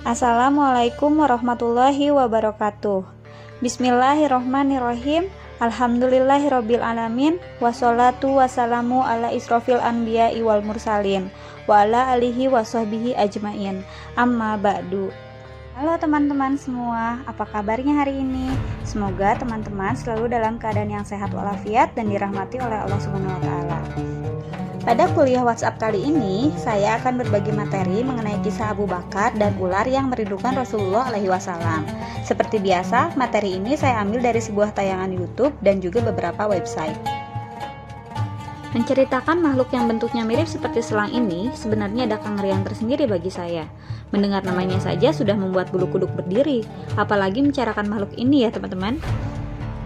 Assalamualaikum warahmatullahi wabarakatuh. Bismillahirrohmanirrohim. Alhamdulillahirabbil alamin. Wassalatu wassalamu ala israfil anbiya'i wal mursalin wa ala alihi washabbihi ajmain. Amma ba'du. Halo teman-teman semua, apa kabarnya hari ini? Semoga teman-teman selalu dalam keadaan yang sehat walafiat dan dirahmati oleh Allah Subhanahu wa taala. Pada kuliah WhatsApp kali ini, saya akan berbagi materi mengenai kisah Abu Bakar dan ular yang merindukan Rasulullah SAW. Seperti biasa, materi ini saya ambil dari sebuah tayangan YouTube dan juga beberapa website. Menceritakan makhluk yang bentuknya mirip seperti selang ini sebenarnya ada kengerian tersendiri bagi saya. Mendengar namanya saja sudah membuat bulu kuduk berdiri, apalagi membicarakan makhluk ini ya teman-teman.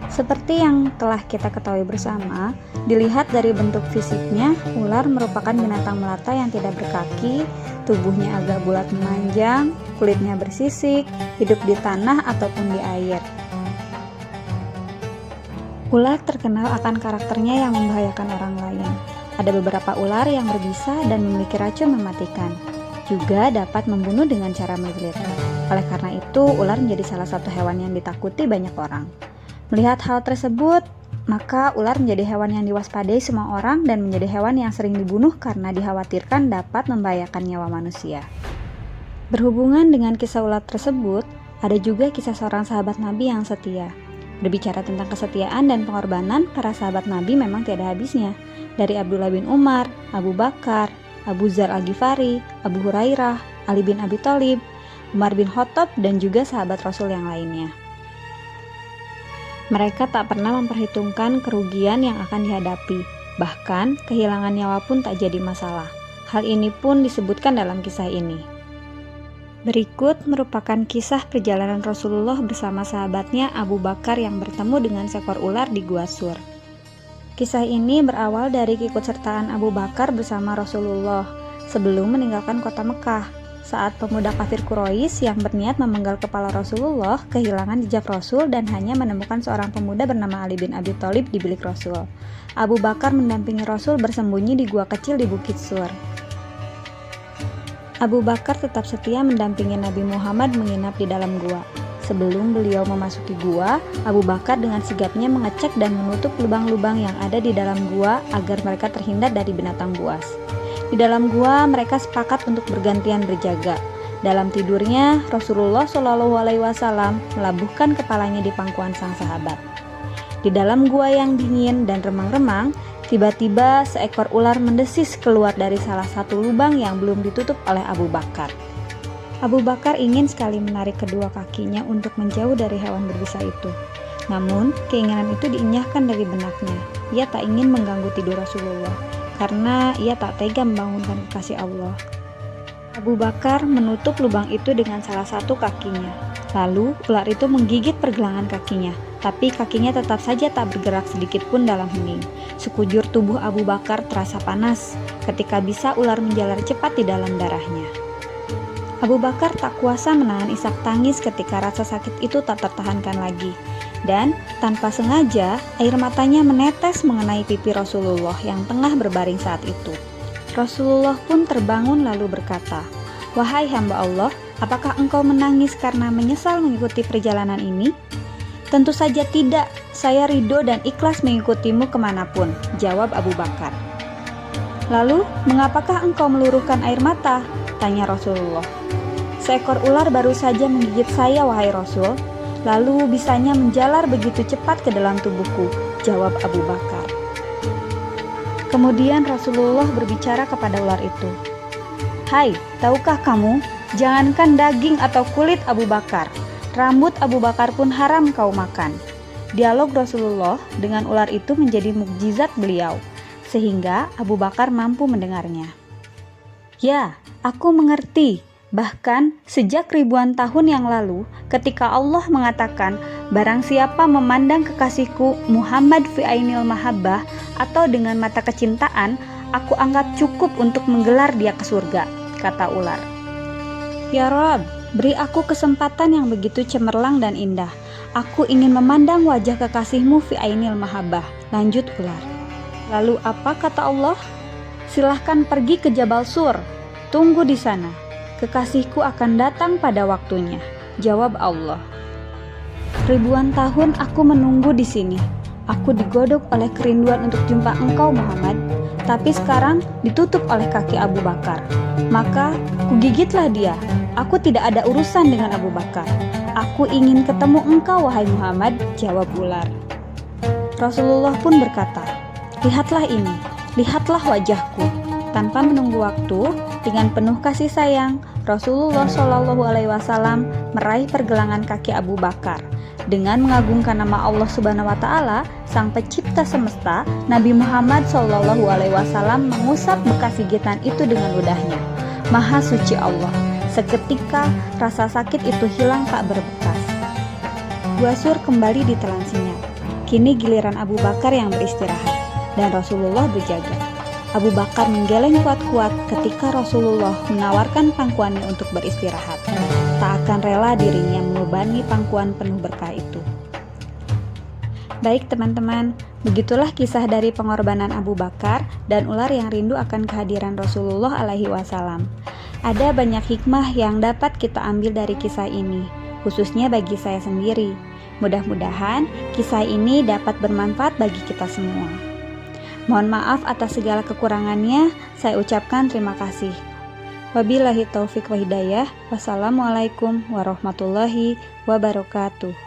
Seperti yang telah kita ketahui bersama, dilihat dari bentuk fisiknya, ular merupakan binatang melata yang tidak berkaki, tubuhnya agak bulat memanjang, kulitnya bersisik, hidup di tanah ataupun di air. Ular terkenal akan karakternya yang membahayakan orang lain. Ada beberapa ular yang berbisa dan memiliki racun mematikan. Juga dapat membunuh dengan cara melilit. Oleh karena itu, ular menjadi salah satu hewan yang ditakuti banyak orang. Melihat hal tersebut, maka ular menjadi hewan yang diwaspadai semua orang dan menjadi hewan yang sering dibunuh karena dikhawatirkan dapat membahayakan nyawa manusia. Berhubungan dengan kisah ular tersebut, ada juga kisah seorang sahabat Nabi yang setia. Berbicara tentang kesetiaan dan pengorbanan, para sahabat Nabi memang tiada habisnya. Dari Abdullah bin Umar, Abu Bakar, Abu Dzar Al-Ghifari, Abu Hurairah, Ali bin Abi Thalib, Umar bin Khattab, dan juga sahabat Rasul yang lainnya. Mereka tak pernah memperhitungkan kerugian yang akan dihadapi, bahkan kehilangan nyawa pun tak jadi masalah. Hal ini pun disebutkan dalam kisah ini. Berikut merupakan kisah perjalanan Rasulullah bersama sahabatnya Abu Bakar yang bertemu dengan seekor ular di Gua Sur. Kisah ini berawal dari keikutsertaan Abu Bakar bersama Rasulullah sebelum meninggalkan kota Mekah. Saat pemuda kafir Quraisy yang berniat memenggal kepala Rasulullah kehilangan jejak Rasul dan hanya menemukan seorang pemuda bernama Ali bin Abi Thalib di bilik Rasul. Abu Bakar mendampingi Rasul bersembunyi di gua kecil di Bukit Sur. Abu Bakar tetap setia mendampingi Nabi Muhammad menginap di dalam gua. Sebelum beliau memasuki gua, Abu Bakar dengan sigapnya mengecek dan menutup lubang-lubang yang ada di dalam gua agar mereka terhindar dari binatang buas. Di dalam gua mereka sepakat untuk bergantian berjaga. Dalam tidurnya, Rasulullah SAW melabuhkan kepalanya di pangkuan sang sahabat. Di dalam gua yang dingin dan remang-remang, tiba-tiba seekor ular mendesis keluar dari salah satu lubang yang belum ditutup oleh Abu Bakar. Abu Bakar ingin sekali menarik kedua kakinya untuk menjauh dari hewan berbisa itu. Namun, keinginan itu dienyahkan dari benaknya. Ia tak ingin mengganggu tidur Rasulullah, karena ia tak tega membangunkan kekasih Allah. Abu Bakar menutup lubang itu dengan salah satu kakinya. Lalu ular itu menggigit pergelangan kakinya, tapi kakinya tetap saja tak bergerak sedikit pun dalam hening. Sekujur tubuh Abu Bakar terasa panas ketika bisa ular menjalar cepat di dalam darahnya. Abu Bakar tak kuasa menahan isak tangis ketika rasa sakit itu tak tertahankan lagi. Dan tanpa sengaja air matanya menetes mengenai pipi Rasulullah yang tengah berbaring saat itu. Rasulullah pun terbangun lalu berkata, "Wahai hamba Allah, apakah engkau menangis karena menyesal mengikuti perjalanan ini?" "Tentu saja tidak, saya ridho dan ikhlas mengikutimu kemanapun," jawab Abu Bakar. "Lalu, mengapakah engkau meluruhkan air mata?" tanya Rasulullah. "Seekor ular baru saja menggigit saya, wahai Rasul. Lalu bisanya menjalar begitu cepat ke dalam tubuhku," jawab Abu Bakar. Kemudian Rasulullah berbicara kepada ular itu. "Hai, tahukah kamu, jangankan daging atau kulit Abu Bakar, rambut Abu Bakar pun haram kau makan." Dialog Rasulullah dengan ular itu menjadi mukjizat beliau, sehingga Abu Bakar mampu mendengarnya. "Ya, aku mengerti. Bahkan sejak ribuan tahun yang lalu, ketika Allah mengatakan, 'Barang siapa memandang kekasihku Muhammad fi ainil mahabbah,' atau dengan mata kecintaan, aku anggap cukup untuk menggelar dia ke surga," kata ular. "Ya Rabb, beri aku kesempatan yang begitu cemerlang dan indah. Aku ingin memandang wajah kekasihmu fi ainil mahabbah," lanjut ular. Lalu apa kata Allah? "Silahkan pergi ke Jabal Sur, tunggu di sana." kekasihku akan datang pada waktunya, jawab Allah. Ribuan tahun aku menunggu di sini. Aku digodok oleh kerinduan untuk jumpa engkau Muhammad, tapi sekarang ditutup oleh kaki Abu Bakar. Maka kugigitlah dia. Aku tidak ada urusan dengan Abu Bakar. Aku ingin ketemu engkau wahai Muhammad, jawab ular. Rasulullah pun berkata, lihatlah ini, lihatlah wajahku. Tanpa menunggu waktu, dengan penuh kasih sayang, Rasulullah Shallallahu Alaihi Wasallam meraih pergelangan kaki Abu Bakar. Dengan mengagungkan nama Allah Subhanahu Wa Taala, Sang Pencipta semesta, Nabi Muhammad Shallallahu Alaihi Wasallam mengusap bekas gigitan itu dengan ludahnya. Maha suci Allah. Seketika rasa sakit itu hilang tak berbekas. Buasur kembali ditelan senyap. Kini giliran Abu Bakar yang beristirahat dan Rasulullah berjaga. Abu Bakar menggeleng kuat-kuat ketika Rasulullah menawarkan pangkuannya untuk beristirahat. Tak akan rela dirinya membebani pangkuan penuh berkah itu. Baik teman-teman, begitulah kisah dari pengorbanan Abu Bakar dan ular yang rindu akan kehadiran Rasulullah alaihi wasallam. Ada banyak hikmah yang dapat kita ambil dari kisah ini, khususnya bagi saya sendiri. Mudah-mudahan kisah ini dapat bermanfaat bagi kita semua. Mohon maaf atas segala kekurangannya, saya ucapkan terima kasih. Wabillahi taufik wa hidayah. Wassalamualaikum warahmatullahi wabarakatuh.